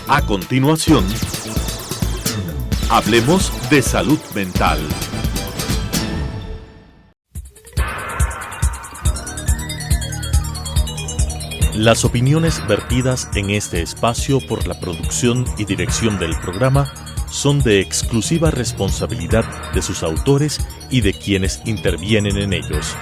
A continuación, hablemos de salud mental. Las opiniones vertidas en este espacio por la producción y dirección del programa son de exclusiva responsabilidad de sus autores y de quienes intervienen en ellos.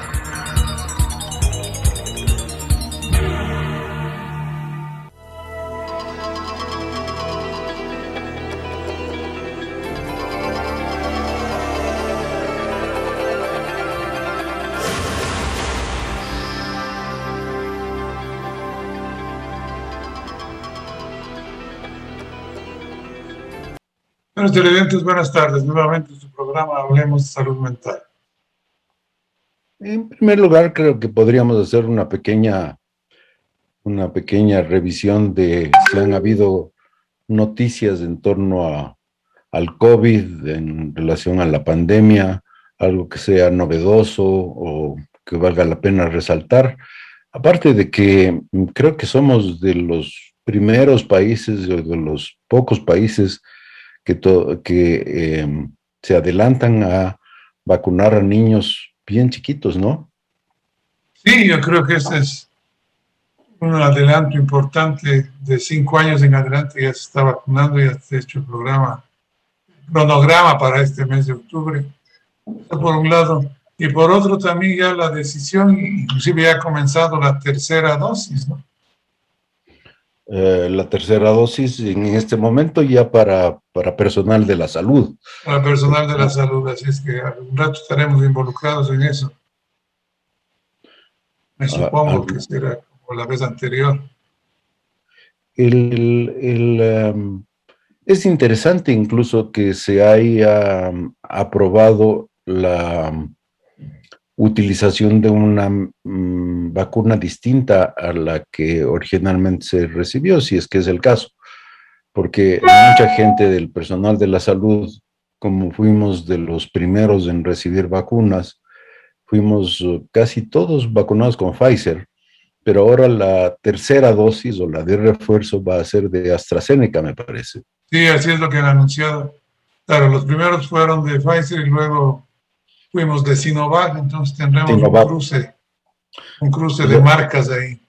Buenos televidentes, buenas tardes. Nuevamente en su programa Hablemos de Salud Mental. En primer lugar, creo que podríamos hacer una pequeña revisión de si han habido noticias en torno al COVID en relación a la pandemia, algo que sea novedoso o que valga la pena resaltar. Aparte de que creo que somos de los primeros países, o de los pocos países que se adelantan a vacunar a niños bien chiquitos, ¿no? Sí, yo creo que este es un adelanto importante. De 5 años en adelante ya se está vacunando, ya se ha hecho el cronograma para este mes de octubre. Eso por un lado. Y por otro también ya la decisión, inclusive ya ha comenzado la tercera dosis, ¿no? La tercera dosis en este momento ya para personal de la salud. Para personal de la salud, así es que algún rato estaremos involucrados en eso. Me supongo que será como la vez anterior. Es interesante incluso que se haya aprobado la utilización de una vacuna distinta a la que originalmente se recibió, si es que es el caso, porque mucha gente del personal de la salud, como fuimos de los primeros en recibir vacunas, fuimos casi todos vacunados con Pfizer, pero ahora la tercera dosis o la de refuerzo va a ser de AstraZeneca, me parece. Sí, así es lo que han anunciado. Claro, los primeros fueron de Pfizer y luego fuimos de Sinovac, entonces tendremos un cruce de marcas ahí.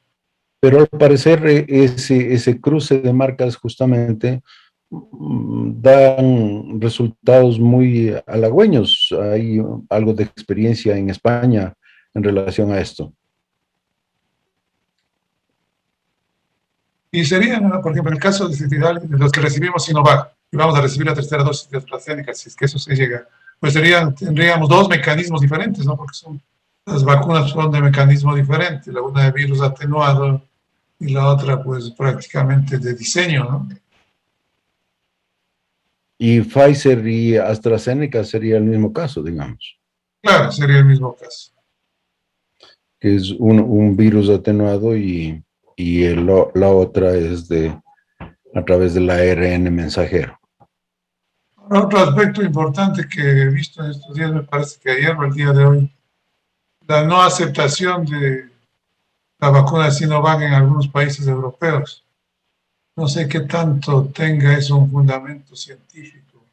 Pero al parecer ese cruce de marcas justamente dan resultados muy halagüeños. Hay algo de experiencia en España en relación a esto. Y sería, por ejemplo, en el caso de los que recibimos Sinovac, y vamos a recibir la tercera dosis de AstraZeneca, si es que eso se llega, pues tendríamos dos mecanismos diferentes, ¿no? Porque las vacunas son de mecanismo diferente, la una de virus atenuado y la otra, pues, prácticamente de diseño, ¿no? Y Pfizer y AstraZeneca sería el mismo caso, digamos. Claro, sería el mismo caso. Que es un virus atenuado y la otra es a través del ARN mensajero. Otro aspecto importante que he visto en estos días, me parece que ayer o el día de hoy, la no aceptación de la vacuna de Sinovac en algunos países europeos. No sé qué tanto tenga eso un fundamento científico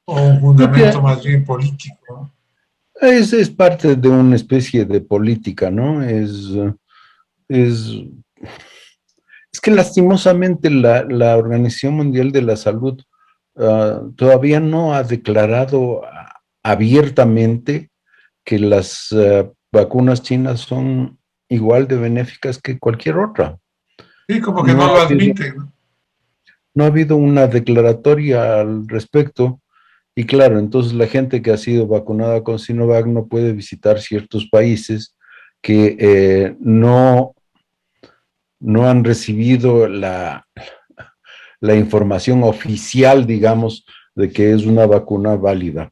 o un fundamento más bien político, ¿no? Es parte de una especie de política, ¿no? Es que lastimosamente la Organización Mundial de la Salud todavía no ha declarado abiertamente que las vacunas chinas son igual de benéficas que cualquier otra. Sí, como que no lo admiten, ¿no? No ha habido una declaratoria al respecto. Y claro, entonces la gente que ha sido vacunada con Sinovac no puede visitar ciertos países que no han recibido la información oficial, digamos, de que es una vacuna válida.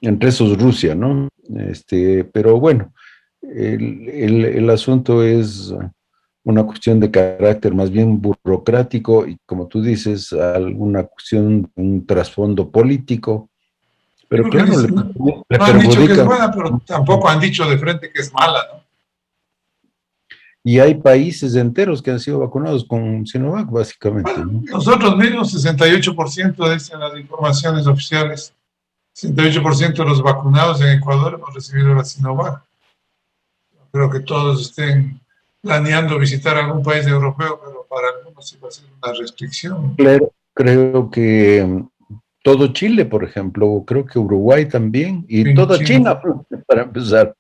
Entre esos Rusia, ¿no? Pero bueno, el asunto es una cuestión de carácter más bien burocrático y, como tú dices, alguna cuestión, un trasfondo político. Pero claro, no han dicho que es buena, pero tampoco han dicho de frente que es mala, ¿no? Y hay países enteros que han sido vacunados con Sinovac, básicamente, ¿no? Nosotros mismos, 68% dicen las informaciones oficiales, 68% de los vacunados en Ecuador hemos recibido la Sinovac. Creo que todos estén planeando visitar algún país europeo, pero para algunos sí va a ser una restricción. Creo que todo Chile, por ejemplo, creo que Uruguay también, y En toda China, China. para empezar.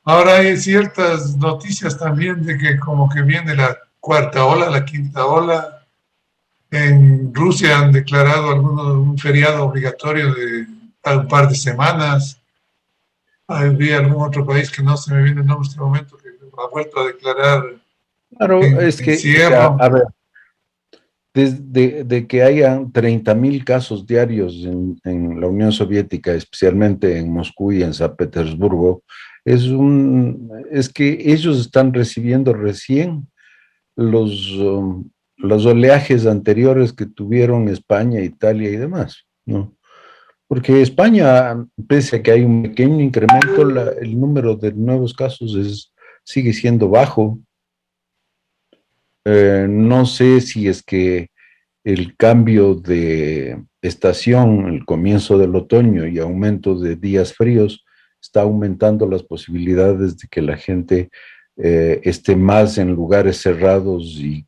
Ahora hay ciertas noticias también de que como que viene la cuarta ola, la quinta ola. En Rusia han declarado un feriado obligatorio de un par de semanas. Había algún otro país que no se me viene el nombre en este momento que ha vuelto a declarar Claro, es que, encierro. a ver, desde que hayan 30.000 casos diarios en la Unión Soviética, especialmente en Moscú y en San Petersburgo, es que ellos están recibiendo recién los oleajes anteriores que tuvieron España, Italia y demás, ¿no? Porque España, pese a que hay un pequeño incremento, el número de nuevos casos sigue siendo bajo. No sé si es que el cambio de estación, el comienzo del otoño y aumento de días fríos, está aumentando las posibilidades de que la gente esté más en lugares cerrados y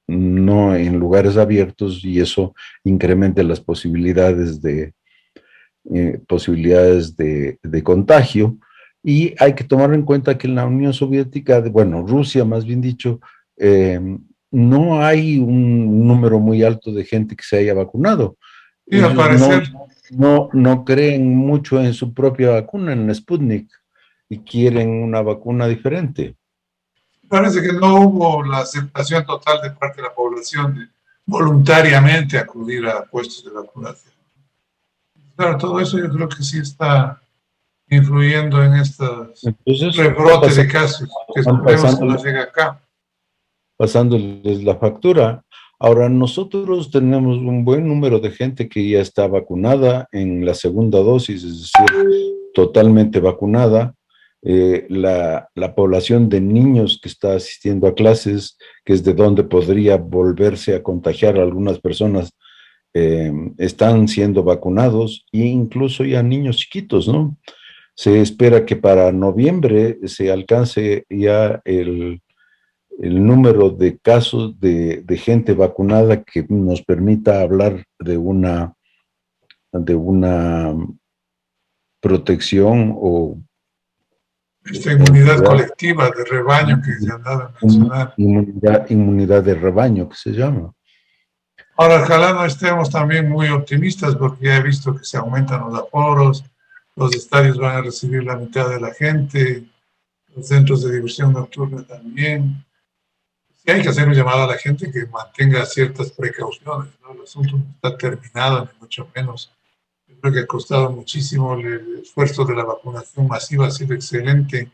no en lugares abiertos, y eso incrementa las posibilidades de contagio. Y hay que tomar en cuenta que en la Unión Soviética, bueno, Rusia más bien dicho, no hay un número muy alto de gente que se haya vacunado. Sí, al Ellos parecer, no creen mucho en su propia vacuna, en Sputnik, y quieren una vacuna diferente. parece que no hubo la aceptación total de parte de la población de voluntariamente acudir a puestos de vacunación. Claro, todo eso yo creo que sí está influyendo en estos Entonces, rebrotes de casos que esperemos que no llegue acá. pasándoles la factura. Ahora, nosotros tenemos un buen número de gente que ya está vacunada en la segunda dosis, es decir, totalmente vacunada. La población de niños que está asistiendo a clases, que es de donde podría volverse a contagiar a algunas personas, están siendo vacunados, e incluso ya niños chiquitos, ¿no? Se espera que para noviembre se alcance ya el número de casos de gente vacunada que nos permita hablar de una protección o Esta inmunidad colectiva de rebaño que se han dado a mencionar. Inmunidad de rebaño, que se llama. Ahora, ojalá no estemos también muy optimistas, porque ya he visto que se aumentan los aforos, los estadios van a recibir la mitad de la gente, los centros de diversión nocturna también. Sí hay que hacer un llamado a la gente que mantenga ciertas precauciones, ¿no? El asunto no está terminado, ni mucho menos. Yo creo que ha costado muchísimo el esfuerzo de la vacunación masiva, ha sido excelente,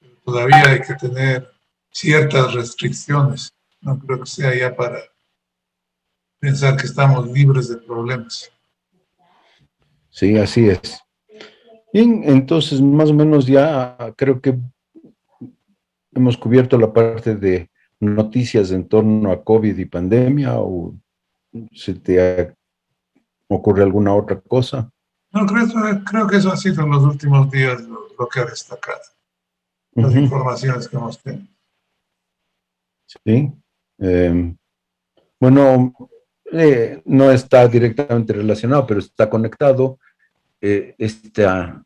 pero todavía hay que tener ciertas restricciones. No creo que sea ya para pensar que estamos libres de problemas. Sí, así es. Bien, entonces más o menos ya creo que hemos cubierto la parte de noticias en torno a COVID y pandemia, o se te ocurre alguna otra cosa. No, creo que eso ha sido en los últimos días lo que ha destacado, las informaciones que hemos tenido. Sí. Bueno, no está directamente relacionado, pero está conectado. Esta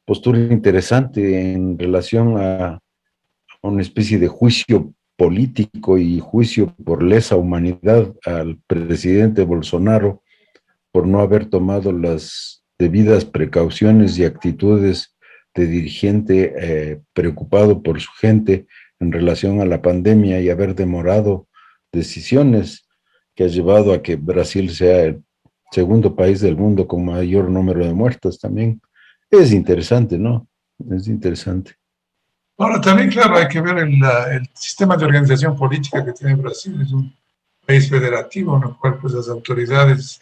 postura interesante en relación a una especie de juicio político y juicio por lesa humanidad al presidente Bolsonaro por no haber tomado las debidas precauciones y actitudes de dirigente preocupado por su gente en relación a la pandemia, y haber demorado decisiones que ha llevado a que Brasil sea el segundo país del mundo con mayor número de muertos también. Es interesante, ¿no? Es interesante. Ahora, también, claro, hay que ver el sistema de organización política que tiene Brasil. Es un país federativo, en el cual pues, las autoridades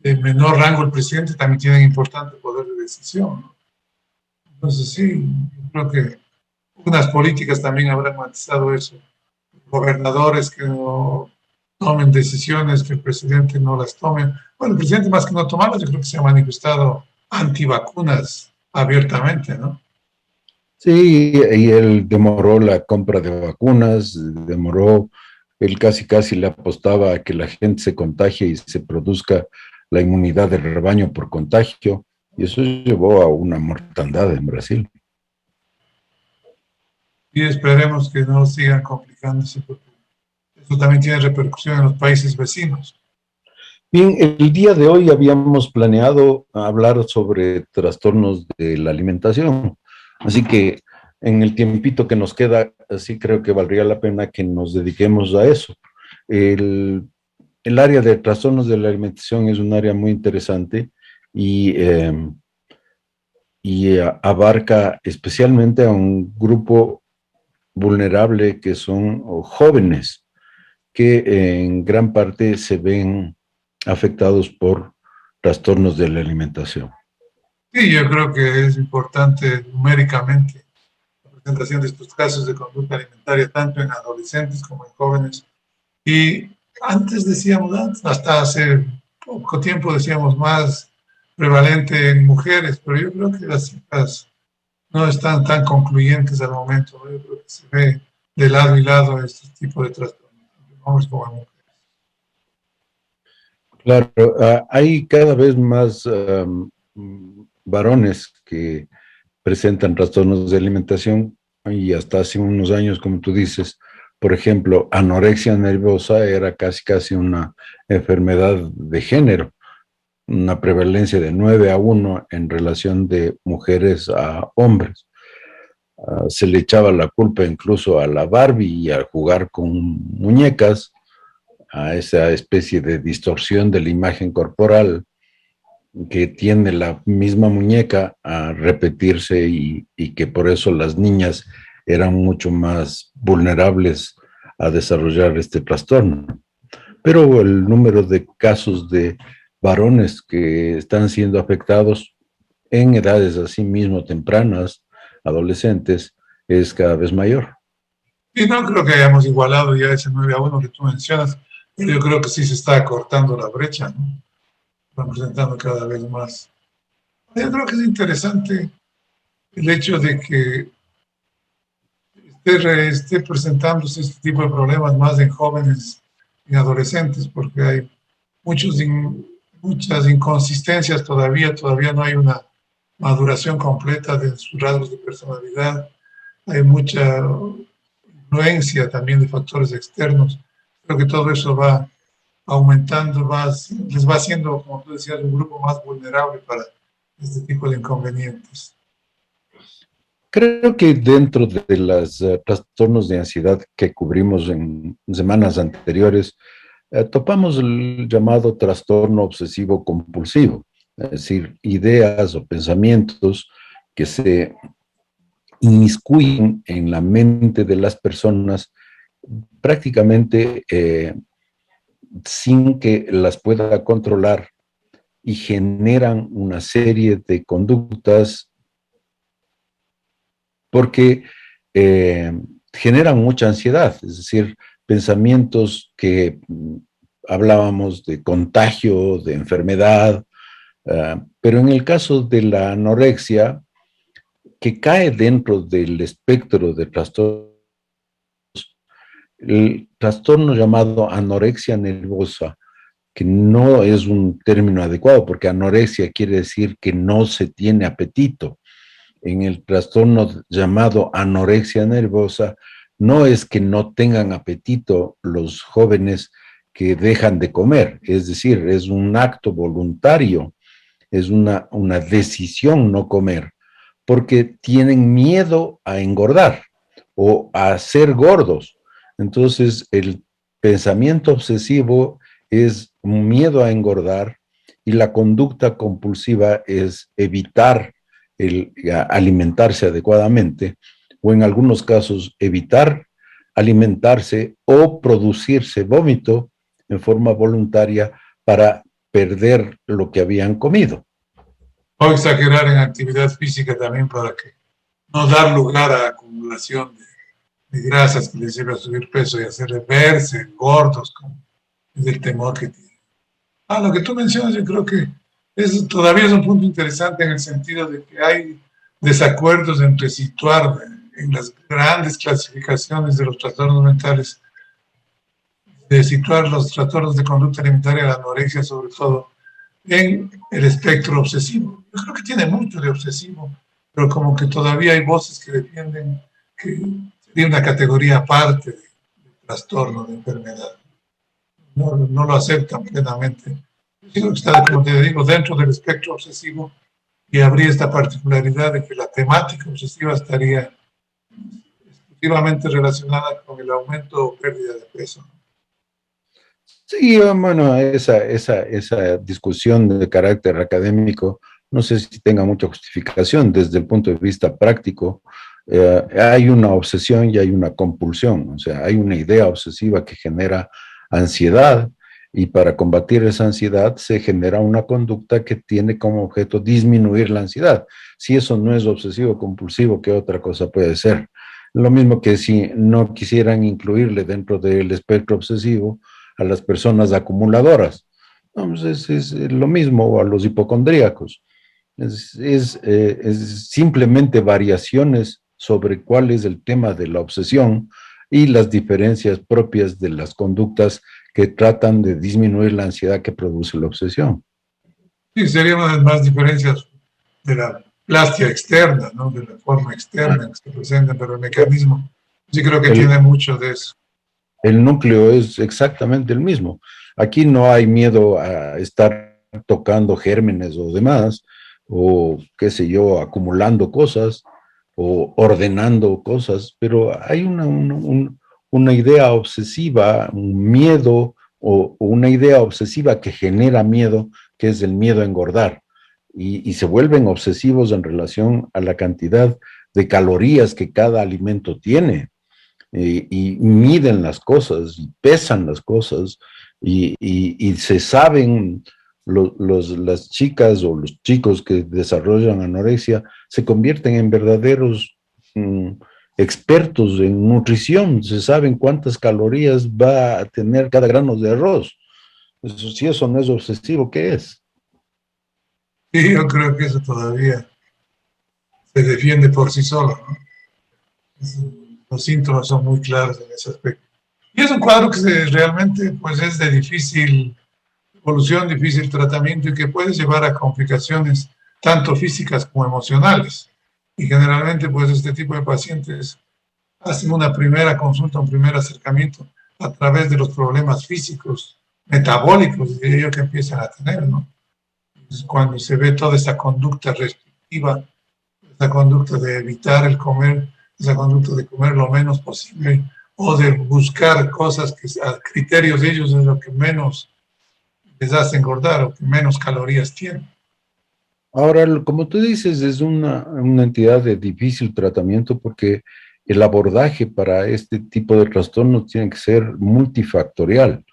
de menor rango, el presidente, también tienen importante poder de decisión, ¿no? Entonces, sí, yo creo que Unas políticas también habrán matizado eso. Gobernadores que no tomen decisiones, que el presidente no las tome. Bueno, el presidente más que no tomarlas, yo creo que se ha manifestado antivacunas abiertamente, ¿no? Sí, y él demoró la compra de vacunas, demoró, él casi le apostaba a que la gente se contagie y se produzca la inmunidad del rebaño por contagio, y eso llevó a una mortandad en Brasil. Y esperemos que no sigan complicándose, porque eso también tiene repercusión en los países vecinos. Bien, el día de hoy habíamos planeado hablar sobre trastornos de la alimentación, así que en el tiempito que nos queda, sí creo que valdría la pena que nos dediquemos a eso. El área de trastornos de la alimentación es un área muy interesante y, abarca especialmente a un grupo vulnerable que son jóvenes, que en gran parte se ven afectados por trastornos de la alimentación. Sí, yo creo que es importante numéricamente la presentación de estos casos de conducta alimentaria, tanto en adolescentes como en jóvenes. Y antes decíamos, hasta hace poco tiempo decíamos más prevalente en mujeres, pero yo creo que las cifras no están tan concluyentes al momento, ¿no? Yo creo que se ve de lado y lado este tipo de trastornos, tanto en hombres como en mujeres. Claro, hay cada vez más varones que presentan trastornos de alimentación y hasta hace unos años, como tú dices, por ejemplo, anorexia nerviosa era casi una enfermedad de género, una prevalencia de 9-1 en relación de mujeres a hombres. Se le echaba la culpa incluso a la Barbie y al jugar con muñecas, a esa especie de distorsión de la imagen corporal que tiene la misma muñeca a repetirse y que por eso las niñas eran mucho más vulnerables a desarrollar este trastorno. Pero el número de casos de varones que están siendo afectados en edades así mismo tempranas, adolescentes, es cada vez mayor. Y no creo que hayamos igualado ya ese 9-1 que tú mencionas, pero yo creo que sí se está acortando la brecha, ¿no? Van presentando cada vez más. Yo creo que es interesante el hecho de que esté presentándose este tipo de problemas más en jóvenes y adolescentes, porque hay muchas inconsistencias todavía no hay una maduración completa de sus rasgos de personalidad, hay mucha influencia también de factores externos. Creo que todo eso va aumentando, les va haciendo, como tú decías, un grupo más vulnerable para este tipo de inconvenientes. Creo que dentro de los trastornos de ansiedad que cubrimos en semanas anteriores, topamos el llamado trastorno obsesivo compulsivo, es decir, ideas o pensamientos que se inmiscuyen en la mente de las personas prácticamente sin que las pueda controlar y generan una serie de conductas porque generan mucha ansiedad, es decir, pensamientos que hablábamos de contagio, de enfermedad, pero en el caso de la anorexia, que cae dentro del espectro de trastornos, el trastorno llamado anorexia nerviosa, que no es un término adecuado, porque anorexia quiere decir que no se tiene apetito. En el trastorno llamado anorexia nerviosa, no es que no tengan apetito los jóvenes que dejan de comer, es decir, es un acto voluntario, es una decisión no comer, porque tienen miedo a engordar o a ser gordos. Entonces, el pensamiento obsesivo es un miedo a engordar y la conducta compulsiva es evitar el alimentarse adecuadamente o en algunos casos evitar alimentarse o producirse vómito en forma voluntaria para perder lo que habían comido. O exagerar en actividad física también para que no dar lugar a acumulación de grasas que les lleve a subir peso y hacerles verse gordos, como es el temor que tienen. Lo que tú mencionas, yo creo que todavía es un punto interesante en el sentido de que hay desacuerdos entre situar en las grandes clasificaciones de los trastornos mentales, de situar los trastornos de conducta alimentaria, la anorexia sobre todo, en el espectro obsesivo. Yo creo que tiene mucho de obsesivo, pero como que todavía hay voces que defienden que sería una categoría aparte de trastorno, de enfermedad. No lo aceptan plenamente. Yo creo que está, como te digo, dentro del espectro obsesivo y habría esta particularidad de que la temática obsesiva estaría exclusivamente relacionada con el aumento o pérdida de peso. Sí, bueno, esa discusión de carácter académico no sé si tenga mucha justificación desde el punto de vista práctico. Hay una obsesión y hay una compulsión, o sea, hay una idea obsesiva que genera ansiedad y para combatir esa ansiedad se genera una conducta que tiene como objeto disminuir la ansiedad. Si eso no es obsesivo compulsivo, ¿qué otra cosa puede ser? Lo mismo que si no quisieran incluirle dentro del espectro obsesivo a las personas acumuladoras. No, pues es lo mismo, o a los hipocondríacos. Es simplemente variaciones sobre cuál es el tema de la obsesión y las diferencias propias de las conductas que tratan de disminuir la ansiedad que produce la obsesión. Sí, serían unas más diferencias de la plastia externa, ¿no? De la forma externa que se presenta, pero el mecanismo sí creo que tiene mucho de eso. El núcleo es exactamente el mismo. Aquí no hay miedo a estar tocando gérmenes o demás, o qué sé yo, acumulando cosas o ordenando cosas, pero hay una idea obsesiva, un miedo o una idea obsesiva que genera miedo, que es el miedo a engordar. Y se vuelven obsesivos en relación a la cantidad de calorías que cada alimento tiene. Y miden las cosas, y pesan las cosas, y se saben, las chicas o los chicos que desarrollan anorexia se convierten en verdaderos expertos en nutrición, se saben cuántas calorías va a tener cada grano de arroz. Eso, si eso no es obsesivo, ¿qué es? Sí, yo creo que eso todavía se defiende por sí solo, ¿no? Los síntomas son muy claros en ese aspecto. Y es un cuadro que realmente pues, es de difícil evolución, difícil tratamiento y que puede llevar a complicaciones tanto físicas como emocionales. Y generalmente pues este tipo de pacientes hacen una primera consulta, un primer acercamiento a través de los problemas físicos, metabólicos, diría yo, que empiezan a tener, ¿no? Entonces, cuando se ve toda esa conducta restrictiva, esa conducta de evitar el comer, esa conducta de comer lo menos posible o de buscar cosas que a criterios de ellos es lo que menos les hace engordar o que menos calorías tienen. Ahora, como tú dices, es una entidad de difícil tratamiento porque el abordaje para este tipo de trastornos tiene que ser multifactorial.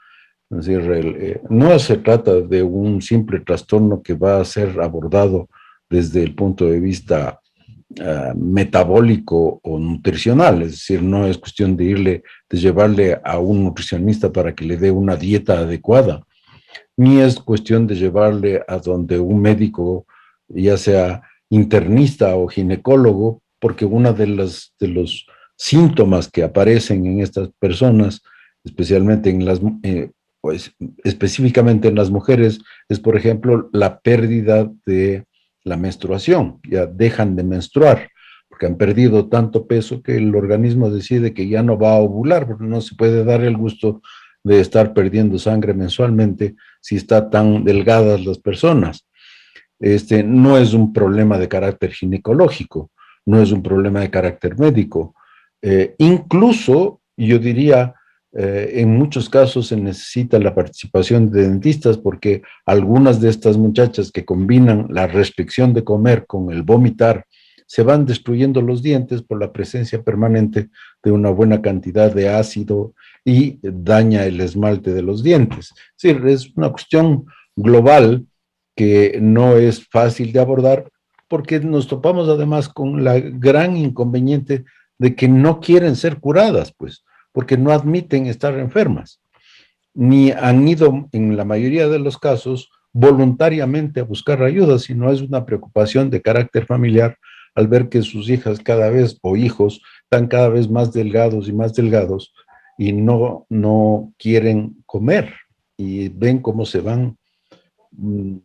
Es decir, no se trata de un simple trastorno que va a ser abordado desde el punto de vista metabólico o nutricional, es decir, no es cuestión de llevarle a un nutricionista para que le dé una dieta adecuada, ni es cuestión de llevarle a donde un médico, ya sea internista o ginecólogo, porque uno de los síntomas que aparecen en estas personas, especialmente pues, específicamente en las mujeres, es, por ejemplo, la pérdida de la menstruación, ya dejan de menstruar, porque han perdido tanto peso que el organismo decide que ya no va a ovular, porque no se puede dar el gusto de estar perdiendo sangre mensualmente si están tan delgadas las personas. No es un problema de carácter ginecológico, no es un problema de carácter médico. Incluso, yo diría, en muchos casos se necesita la participación de dentistas porque algunas de estas muchachas que combinan la restricción de comer con el vomitar se van destruyendo los dientes por la presencia permanente de una buena cantidad de ácido y daña el esmalte de los dientes. Es decir, es una cuestión global que no es fácil de abordar porque nos topamos además con la gran inconveniente de que no quieren ser curadas, pues, porque no admiten estar enfermas, ni han ido, en la mayoría de los casos, voluntariamente a buscar ayuda, sino es una preocupación de carácter familiar al ver que sus hijas cada vez, o hijos, están cada vez más delgados, y no quieren comer, y ven cómo se van mm,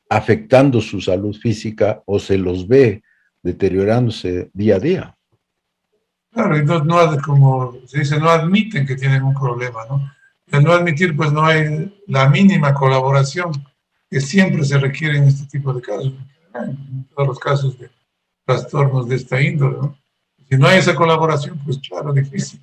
afectando su salud física o se los ve deteriorándose día a día. Claro, y no, como se dice, no admiten que tienen un problema, ¿no? Y al no admitir, pues no hay la mínima colaboración que siempre se requiere en este tipo de casos, en todos los casos de trastornos de esta índole, ¿no? Si no hay esa colaboración, pues claro, difícil.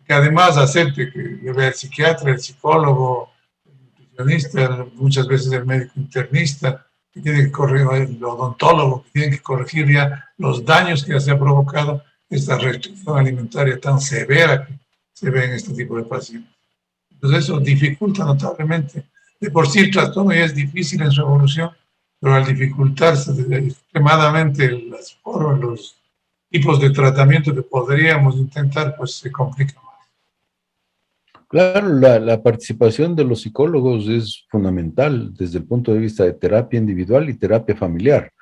Que además acepte que el psiquiatra, el psicólogo, el nutricionista, muchas veces el médico internista, que tiene que corregir, el odontólogo, que tiene que corregir ya los daños que ya se ha provocado esta restricción alimentaria tan severa que se ve en este tipo de pacientes. Entonces eso dificulta notablemente. De por sí el trastorno ya es difícil en su evolución, pero al dificultarse extremadamente las formas, los tipos de tratamiento que podríamos intentar, pues se complica más. Claro, la participación de los psicólogos es fundamental desde el punto de vista de terapia individual y terapia familiar.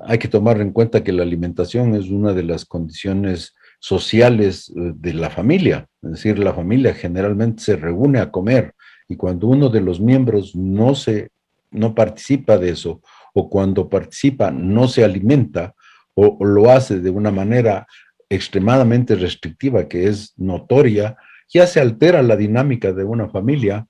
Hay que tomar en cuenta que la alimentación es una de las condiciones sociales de la familia. Es decir, la familia generalmente se reúne a comer, y cuando uno de los miembros no participa de eso, o cuando participa no se alimenta, o lo hace de una manera extremadamente restrictiva, que es notoria, ya se altera la dinámica de una familia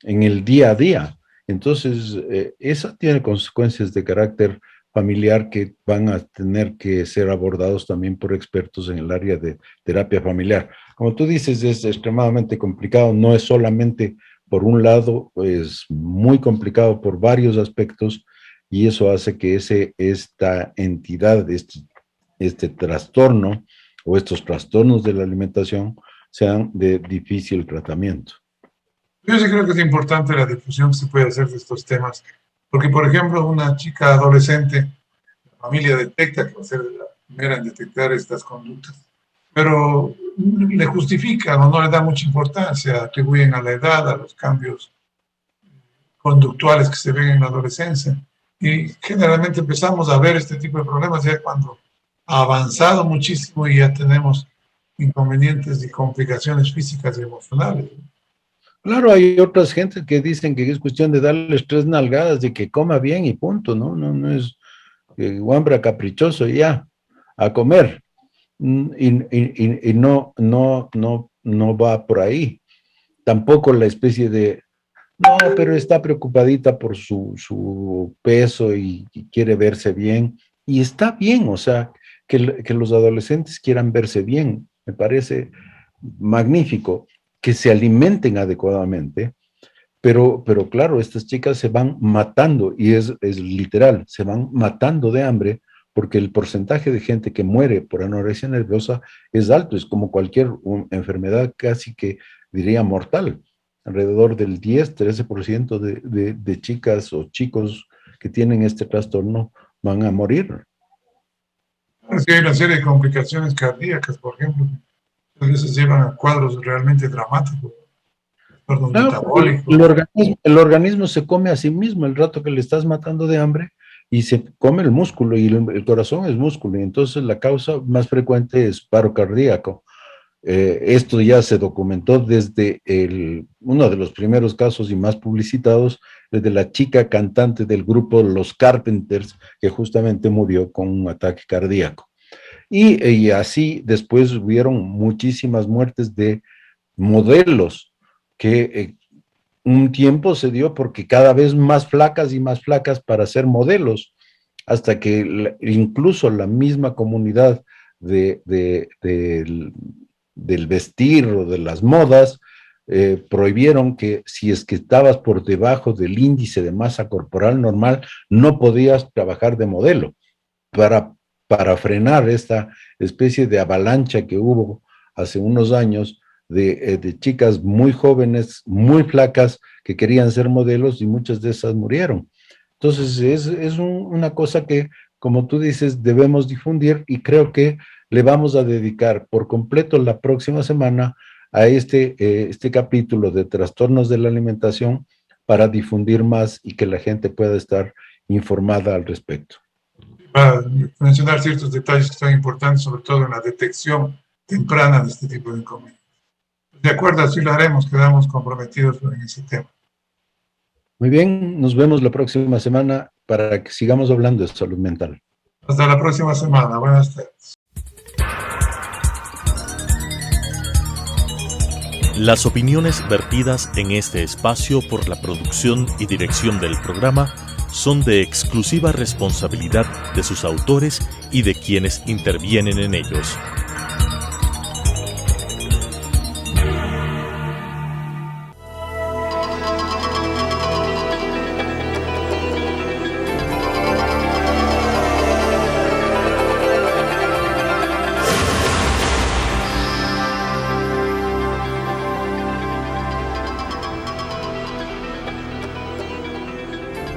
en el día a día. Entonces, eso tiene consecuencias de carácter familiar que van a tener que ser abordados también por expertos en el área de terapia familiar. Como tú dices, es extremadamente complicado, no es solamente por un lado, es muy complicado por varios aspectos, y eso hace que esta entidad, este trastorno o estos trastornos de la alimentación sean de difícil tratamiento. Yo sí creo que es importante la difusión que se puede hacer de estos temas, porque por ejemplo una chica adolescente, la familia detecta que va a ser la primera en detectar estas conductas, pero le justifican o no le dan mucha importancia, atribuyen a la edad, a los cambios conductuales que se ven en la adolescencia, y generalmente empezamos a ver este tipo de problemas ya cuando ha avanzado muchísimo y ya tenemos inconvenientes y complicaciones físicas y emocionales. Claro, hay otras gentes que dicen que es cuestión de darles 3 nalgadas, de que coma bien y punto, ¿no? No es hambre caprichoso, ya, a comer. Y no va por ahí. Tampoco la especie de, no, pero está preocupadita por su peso y quiere verse bien. Y está bien, o sea, que los adolescentes quieran verse bien, me parece magnífico, que se alimenten adecuadamente, pero claro, estas chicas se van matando, y es literal, se van matando de hambre, porque el porcentaje de gente que muere por anorexia nerviosa es alto, es como cualquier enfermedad casi que diría mortal. Alrededor del 10-13% de chicas o chicos que tienen este trastorno van a morir. Es que hay una serie de complicaciones cardíacas, por ejemplo, que a veces llevan a cuadros realmente dramáticos, perdón, metabólicos. El organismo se come a sí mismo el rato que le estás matando de hambre, y se come el músculo, y el corazón es músculo, y entonces la causa más frecuente es paro cardíaco. Esto ya se documentó desde uno de los primeros casos y más publicitados, desde la chica cantante del grupo Los Carpenters, que justamente murió con un ataque cardíaco. Y así después hubieron muchísimas muertes de modelos que un tiempo se dio porque cada vez más flacas y más flacas para ser modelos, hasta que incluso la misma comunidad del vestir o de las modas prohibieron que si es que estabas por debajo del índice de masa corporal normal, no podías trabajar de modelo, para frenar esta especie de avalancha que hubo hace unos años de chicas muy jóvenes, muy flacas, que querían ser modelos, y muchas de esas murieron. Entonces, una cosa que, como tú dices, debemos difundir y creo que le vamos a dedicar por completo la próxima semana a este capítulo de trastornos de la alimentación para difundir más y que la gente pueda estar informada al respecto. Para mencionar ciertos detalles que son importantes, sobre todo en la detección temprana de este tipo de inconvenientes. De acuerdo, así lo haremos, quedamos comprometidos en ese tema. Muy bien, nos vemos la próxima semana para que sigamos hablando de salud mental. Hasta la próxima semana. Buenas tardes. Las opiniones vertidas en este espacio por la producción y dirección del programa son de exclusiva responsabilidad de sus autores y de quienes intervienen en ellos.